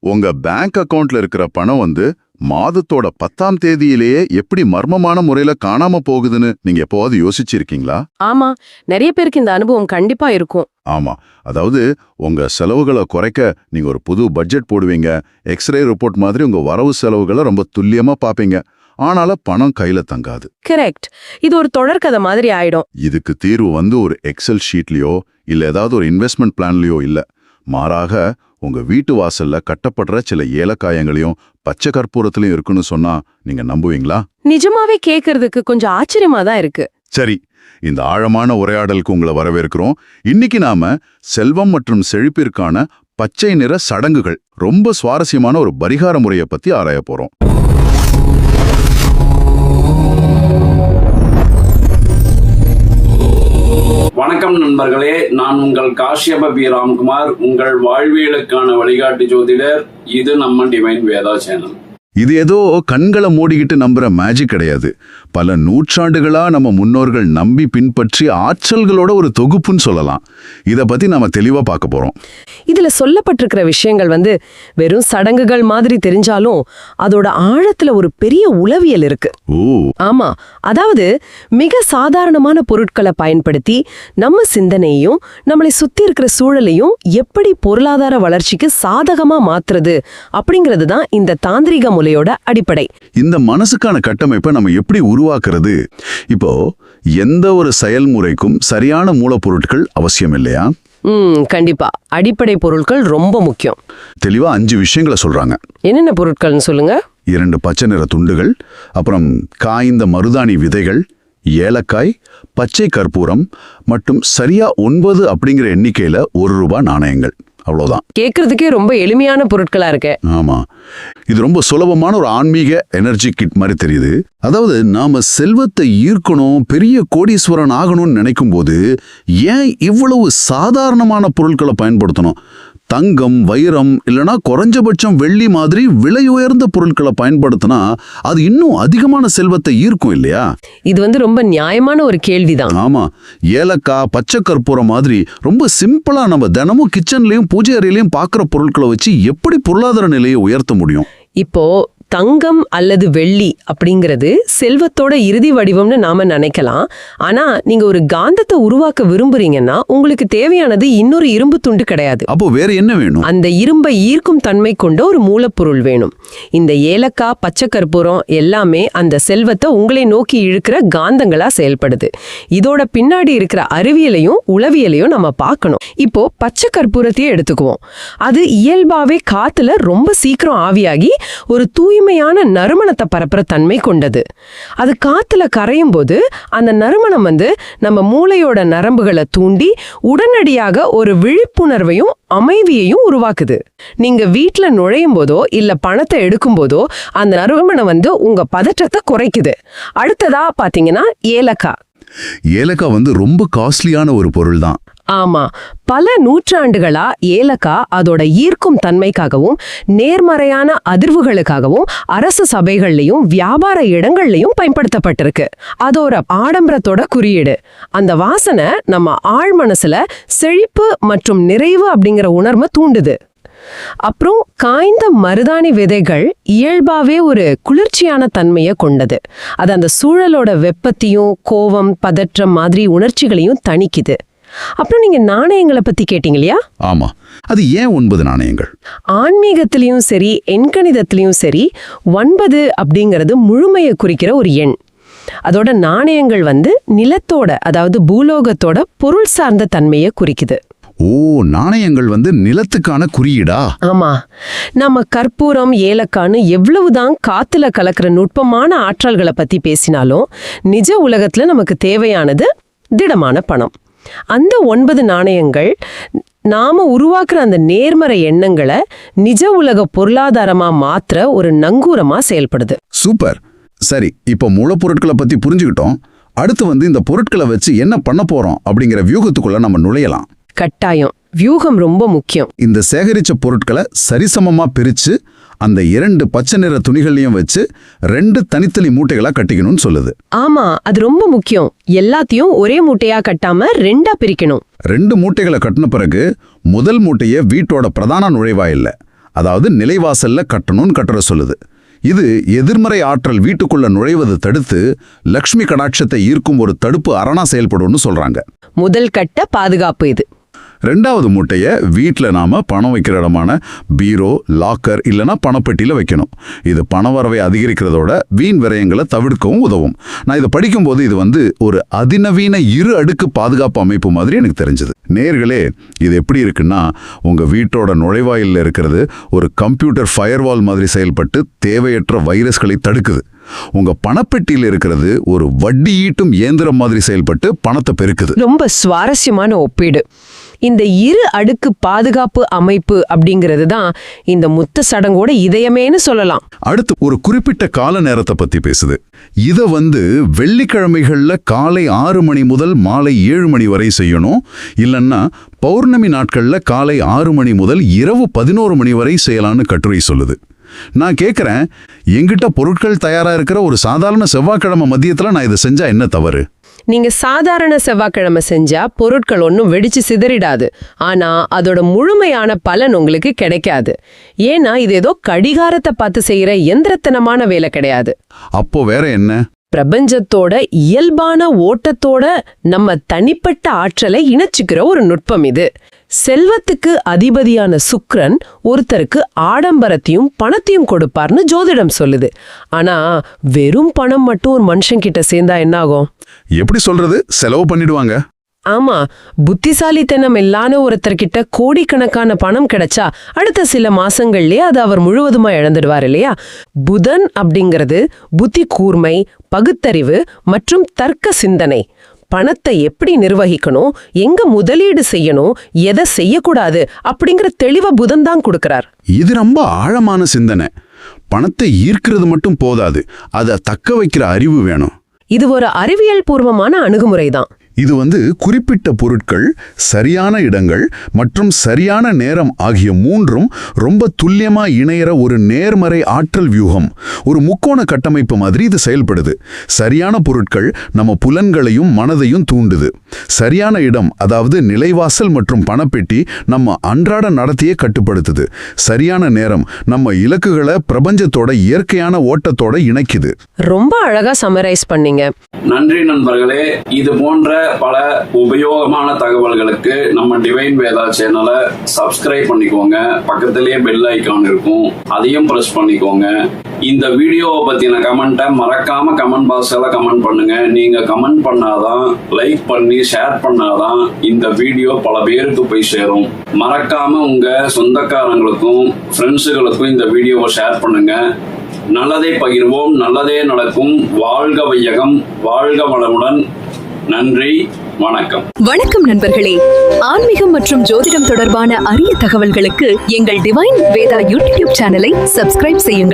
உங்க பேங்க் அக்கவுண்ட்ல இருக்கிற பணம் மாதத்தோட 10ஆம் தேதியிலேயே எப்படி மர்மமான முறையில காணாம போகுதுன்னு நீங்க எப்போவாது யோசிச்சிருக்கீங்களா? ஆமா, நிறைய பேருக்கு இந்த அனுபவம் கண்டிப்பா இருக்கும். ஆமா, அதாவது உங்க செலவுகளை குறைக்க நீங்க ஒரு புது பட்ஜெட் போடுவீங்க, எக்ஸ்ரே ரிப்போர்ட் மாதிரி உங்க வரவு செலவுகளை ரொம்ப துல்லியமா பாப்பீங்க. ஆனாலும் பணம் கையில தங்காது. கரெக்ட். இது ஒரு தொடர்கதை மாதிரி ஆயிடும். இதுக்கு தீர்வு ஒரு எக்ஸல் ஷீட்லயோ இல்ல ஏதாவது ஒரு இன்வெஸ்ட்மெண்ட் பிளான்லயோ இல்ல. மாறாக உங்க வீட்டு வாசல்ல கட்டப்படுற சில ஏலக்காயங்களையும் பச்சை கற்பூரத்திலையும் இருக்குன்னு சொன்னா நீங்க நம்புவீங்களா? நிஜமாவே கேக்குறதுக்கு கொஞ்சம் ஆச்சரியமா தான் இருக்கு. சரி, இந்த ஆழமான உரையாடலுக்கு உங்களை வரவேற்கிறோம். இன்னைக்கு நாம செல்வம் மற்றும் செழிப்பிற்கான பச்சை நிற சடங்குகள், ரொம்ப சுவாரஸ்யமான ஒரு பரிகார முறையை பத்தி ஆராய போறோம். வணக்கம் நண்பர்களே, நான் உங்கள் காஷ்யப பி ராம்குமார், உங்கள் வாழ்வியலுக்கான வழிகாட்டி ஜோதிடர். இது நம்ம டிவைன் வேதா சேனல். இது ஏதோ கண்களை மூடிக்கிட்டு நம்புற மேஜிக் கிடையாது. பல நூற்றாண்டுகளா நம்ம முன்னோர்கள் நம்பி பின்பற்றி ஆற்றல்களோட ஒரு தொகுப்புன்னு சொல்லலாம். இத பத்தி நாம தெளிவா பார்க்க போறோம். இதுல சொல்லப்பட்டிருக்கிற விஷயங்கள் வெறும் சடங்குகள் மாதிரி தெரிஞ்சாலும் அதோட ஆழத்துல ஒரு பெரிய உளவியல் இருக்கு. ஆமா, அதாவது மிக சாதாரணமான பொருட்களை பயன்படுத்தி நம்ம சிந்தனையும் நம்மளை சுத்தி இருக்கிற சூழலையும் எப்படி பொருளாதார வளர்ச்சிக்கு சாதகமா மாத்துறது அப்படிங்கிறது தான் இந்த தாந்திரிக முறையோட அடிப்படை. இந்த மனசுக்கான கட்டமைப்பை நம்ம எப்படி உருவாக்குறது? இப்போ எந்த ஒரு செயல்முறைக்கும் சரியான மூலப்பொருட்கள் அவசியம் இல்லையா? கண்டிப்பா. அடிப்படை பொருட்கள் ரொம்ப முக்கியம். தெளிவா 5 விஷயங்களை சொல்றாங்க. என்னென்ன பொருட்கள்னு சொல்லுங்க. 2 பச்சை நிற துண்டுகள், அப்புறம் காய்ந்த மருதாணி விதைகள், ஏலக்காய், பச்சை கற்பூரம் மற்றும் சரியா 9 அப்படிங்கிற எண்ணிக்கையில ₹1 நாணயங்கள். அவ்வளவுதான். கேட்கறதுக்கே ரொம்ப எளிமையான பொருட்களா இருக்கு. ஆமா, இது ரொம்ப சுலபமான ஒரு ஆன்மீக எனர்ஜி கிட் மாதிரி தெரியுது. அதாவது நாம செல்வத்தை ஈர்க்கணும், பெரிய கோடீஸ்வரன் ஆகணும்னு நினைக்கும் போது ஏன் இவ்வளவு சாதாரணமான பொருட்களை பயன்படுத்தணும்? தங்கம், வைரம் இல்லனா குறைஞ்சபட்சம் வெள்ளி மாதிரி விலை உயர்ந்த பொருட்களை பயன்படுத்தினா அது இன்னும் அதிகமான செல்வத்தை ஈர்க்கும் இல்லையா? இது ரொம்ப நியாயமான ஒரு கேள்விதான். ஆமா, ஏலக்காய், பச்சை கற்பூரம் மாதிரி ரொம்ப சிம்பிளா நம்ம தினமும் கிச்சன்லயும் பூஜை அறையிலையும் பார்க்குற பொருட்களை வச்சு எப்படி பொருளாதார நிலையை உயர்த்த முடியும்? இப்போ தங்கம் அல்லது வெள்ளி அப்படிங்கிறது செல்வத்தோட இறுதி வடிவம்னு நாம நினைக்கலாம். ஆனா நீங்க ஒரு காந்தத்தை உருவாக்க விரும்புறீங்கன்னா உங்களுக்கு தேவையானது இன்னொரு இரும்பு துண்டு கிடையாது. அப்போ வேற என்ன வேணும்? அந்த இரும்பை ஈர்க்கும் தன்மை கொண்ட ஒரு மூலப்பொருள் வேணும். இந்த ஏலக்காய், பச்சை கற்பூரம் எல்லாமே அந்த செல்வத்தை உங்களை நோக்கி இழுக்கிற காந்தங்களா செயல்படுது. இதோட பின்னாடி இருக்கிற அறிவியலையும் உளவியலையும் நம்ம பார்க்கணும். இப்போ பச்சை கற்பூரத்தையே எடுத்துக்குவோம். அது இயல்பாவே காத்துல ரொம்ப சீக்கிரம் ஆவியாகி ஒரு தூய்மையான நறுமணத்தை பரப்புற தன்மை கொண்டது. அது காத்துல கரையும் போது அந்த நறுமணம் நம்ம மூளையோட நரம்புகளை தூண்டி உடனடியாக ஒரு விழிப்புணர்வையும் அமைதியையும் உருவாக்குது. நீங்க வீட்டுல நுழையும் போதோ இல்ல பணத்தை எடுக்கும் போதோ அந்த நறுமணம் உங்க பதற்றத்தை குறைக்குது. அடுத்ததா பாத்தீங்கன்னா ஏலக்காய். ஏலக்காய் ரொம்ப காஸ்ட்லியான ஒரு பொருள் தான். ஆமா, பல நூற்றாண்டுகளா ஏலக்காய் அதோட ஈர்க்கும் தன்மைக்காகவும் நேர்மறையான அதிர்வுகளுக்காகவும் அரசு சபைகள்லயும் வியாபார இடங்கள்லயும் பயன்படுத்தப்பட்டிருக்கு. அதோட ஆடம்பரத்தோட குறியீடு. அந்த வாசனை நம்ம ஆழ் மனசுல செழிப்பு மற்றும் நிறைவு அப்படிங்கிற உணர்வை தூண்டுது. அப்புறம் காய்ந்த மருதாணி விதைகள் இயல்பாவே ஒரு குளிர்ச்சியான தன்மையை கொண்டது. அது அந்த சூழலோட வெப்பத்தையும் கோவம், பதற்றம் மாதிரி உணர்ச்சிகளையும் தணிக்குது. அப்புறம் நீங்க நாணயங்களை பத்தி கேட்டீங்க இல்லையா? ஆமா, அது ஏன் 9 நாணயங்கள்? ஆன்மீகத்திலையும் சரி எண்கணிதத்திலையும் சரி 9 அப்படிங்கிறது முழுமையை குறிக்கிற ஒரு எண். அதோட நாணயங்கள் நிலத்தோட, அதாவது பூலோகத்தோட பொருள் சார்ந்த தன்மையை குறிக்குது. ஓ, நாணயங்கள் நிலத்துக்கான குறியீடா? ஆமா, நம்ம கற்பூரம், ஏலக்கான்னு எவ்வளவுதான் காத்துல கலக்கிற நுட்பமான ஆற்றல்களை பத்தி பேசினாலும் நிஜ உலகத்துல நமக்கு தேவையானது திடமான பணம். அந்த 9 நாணயங்கள் நாம உருவாக்குற அந்த நேர்மறை எண்ணங்களை நிஜ உலக பொருளாதாரமா மாற்ற ஒரு நங்கூரமா செயல்படுது. சூப்பர். சரி, இப்போ மூலப்பொருட்களை பத்தி புரிஞ்சுக்கிட்டோம். அடுத்து இந்த பொருட்களை வச்சு என்ன பண்ண போறோம் அப்படிங்கிற வியூகத்துக்குள்ள நம்ம நுழையலாம். கட்டாயம். வியூகம் ரொம்ப முக்கியம். இந்த சேகரிச்ச பொருட்களை சரிசமமா பிரிச்சு அந்த 2 பச்சை நிற துணிகளையும் வச்சு 2 தனித்தனி மூட்டைகளா கட்டிக்கணும்னு சொல்லுது. ஆமா, அது ரொம்ப முக்கியம். எல்லாத்தையும் ஒரே மூட்டையா கட்டாம 2ஆ பிரிக்கணும். 2 மூட்டைகளை கட்டின பிறகு முதல் மூட்டையை வீட்டோட பிரதான நுழைவாயில்ல, அதாவது நிலைவாசல்ல கட்டணும்னு கட்டுற சொல்லுது. இது எதிர்மறை ஆற்றல் வீட்டுக்குள்ள நுழைவதை தடுத்து லக்ஷ்மி கடாட்சத்தை ஈர்க்கும் ஒரு தடுப்பு அரணா செயல்படும்னு சொல்றாங்க. முதல் கட்ட பாதுகாப்பு இது. ரெண்டாவது மூட்டைய வீட்டில் நாம பணம் வைக்கிற இடமான பீரோ, லாக்கர் இல்லைன்னா பணப்பெட்டியில் வைக்கணும். இது பணவரவை அதிகரிக்கிறதோட வீண் விரயங்களை தவிர்க்கவும் உதவும். நான் இதை படிக்கும்போது இது ஒரு அதிநவீன 2 அடுக்கு பாதுகாப்பு அமைப்பு மாதிரி எனக்கு தெரிஞ்சது. நேர்களே, இது எப்படி இருக்குன்னா, உங்க வீட்டோட நுழைவாயிலில் இருக்கிறது ஒரு கம்ப்யூட்டர் ஃபயர்வால் மாதிரி செயல்பட்டு தேவையற்ற வைரஸ்களை தடுக்குது. உங்க பணப்பெட்டியில் இருக்கிறது ஒரு வட்டி ஈட்டும் இயந்திரம் மாதிரி செயல்பட்டு பணத்தை பெருக்குது. ரொம்ப சுவாரஸ்யமான ஒப்பீடு. இந்த 2 அடுக்கு பாதுகாப்பு அமைப்பு அப்படிங்கிறது தான் இந்த முத்த சடங்கோட இதயமேன்னு சொல்லலாம். அடுத்து ஒரு குறிப்பிட்ட கால நேரத்தை பத்தி பேசுது. இத வெள்ளிக்கிழமைகள்ல காலை 6 மணி முதல் மாலை 7 மணி வரை செய்யணும். இல்லன்னா பௌர்ணமி நாட்கள்ல காலை 6 மணி முதல் இரவு 11 மணி வரை செய்யலான்னு கட்டுரை சொல்லுது. நான் கேட்குறேன், எங்கிட்ட பொருட்கள் தயாரா இருக்கிற ஒரு சாதாரண செவ்வாய்க்கிழமை மதியத்துல நான் இதை செஞ்சா என்ன தவறு? நீங்க சாதாரண செவ்வாய்க்கிழமை செஞ்சா பொருட்கள் ஒன்றும் வெடிச்சு சிதறிடாது. ஆனா அதோட முழுமையான பலன் உங்களுக்கு கிடைக்காது. ஏன்னா இது ஏதோ கடிகாரத்தை பார்த்து செய்யற எந்திரத்தனமான வேலை கிடையாது. அப்போ வேற என்ன? பிரபஞ்சத்தோட இயல்பான ஓட்டத்தோட நம்ம தனிப்பட்ட ஆற்றலை இணைச்சுக்கிற ஒரு நுட்பம் இது. செல்வத்துக்கு அதிபதியான சுக்கிரன் ஒருத்தருக்கு ஆடம்பரத்தையும் பணத்தையும் கொடுப்பார்னு ஜோதிடம் சொல்லுது. ஆனா வெறும் பணம் மட்டும் ஒரு மனுஷன் கிட்ட சேர்ந்தா என்ன ஆகும்? எப்படி சொல்றது? செலவு பண்ணிடுவாங்க. ஆமா, புத்திசாலித்தனம் இல்லாத ஒருத்தர்கிட்ட கோடிக்கணக்கான பணம் கிடைச்சா அடுத்த சில மாசங்கள்லயே அது அவர் முழுவதுமா இழந்துடுவார் இல்லையா? புதன் அப்படிங்கிறது புத்தி கூர்மை, பகுத்தறிவு மற்றும் தர்க்க சிந்தனை. பணத்தை எப்படி நிர்வகிக்கணும், எங்க முதலீடு செய்யணும், எதை செய்யக்கூடாது அப்படிங்கிற தெளிவா புதன் தான் கொடுக்கறார். இது ரொம்ப ஆழமான சிந்தனை. பணத்தை ஈர்க்கிறது மட்டும் போதாது, அதை தக்க வைக்கிற அறிவு வேணும். இது ஒரு அறிவியல் பூர்வமான அணுகுமுறை தான். இது குறிப்பிட்ட பொருட்கள், சரியான இடங்கள் மற்றும் சரியான நேரம் ஆகிய 3ம் ரொம்ப துல்லியமா இணையற ஒரு நேர்மறை ஆற்றல் வியூகம், ஒரு முக்கோண கட்டமைப்பு மாதிரி இது செயல்படுது. சரியான பொருட்கள் நம்ம புலன்களையும் மனதையும் தூண்டுது. சரியான இடம், அதாவது நிலைவாசல் மற்றும் பணப்பெட்டி, நம்ம அன்றாட நடத்தையை கட்டுப்படுத்துது. சரியான நேரம் நம்ம இலக்குகளை பிரபஞ்சத்தோட இயற்கையான ஓட்டத்தோட இணைக்குது. ரொம்ப அழகா சம்மரைஸ் பண்ணீங்க. நன்றி நண்பர்களே. இது போன்ற பல உபயோகமான தகவல்களுக்கு நம்ம டிவைன் வேதா சேனலை சப்ஸ்கிரைப் பண்ணிக்கோங்க. பக்கத்திலேயே பெல் ஐக்கான் இருக்கும், அதையும் பிரஸ் பண்ணிக்கோங்க. இந்த வீடியோவை பத்தின கமெண்ட்டை மறக்காம கமெண்ட் பாக்ஸ்ல கமெண்ட் பண்ணுங்க. நீங்க கமெண்ட் பண்ணாதான், லைக் பண்ணி ஷேர் பண்ணாதான் இந்த வீடியோ பல பேருக்கு போய் சேரும். மறக்காம உங்க சொந்தக்காரங்களுக்கும் ஃப்ரெண்ட்ஸுகளுக்கும் இந்த வீடியோவை ஷேர் பண்ணுங்க. நல்லதை பகிர்வோம், நல்லதே நடக்கும். வாழ்க வையகம், வாழ்க வளமுடன். நன்றி, வணக்கம். வணக்கம் நண்பர்களே. ஆன்மீகம் மற்றும் ஜோதிடம் தொடர்பான அரிய தகவல்களுக்கு எங்கள் டிவைன் வேதா யூடியூப் சேனலை சப்ஸ்கிரைப் செய்யுங்கள்.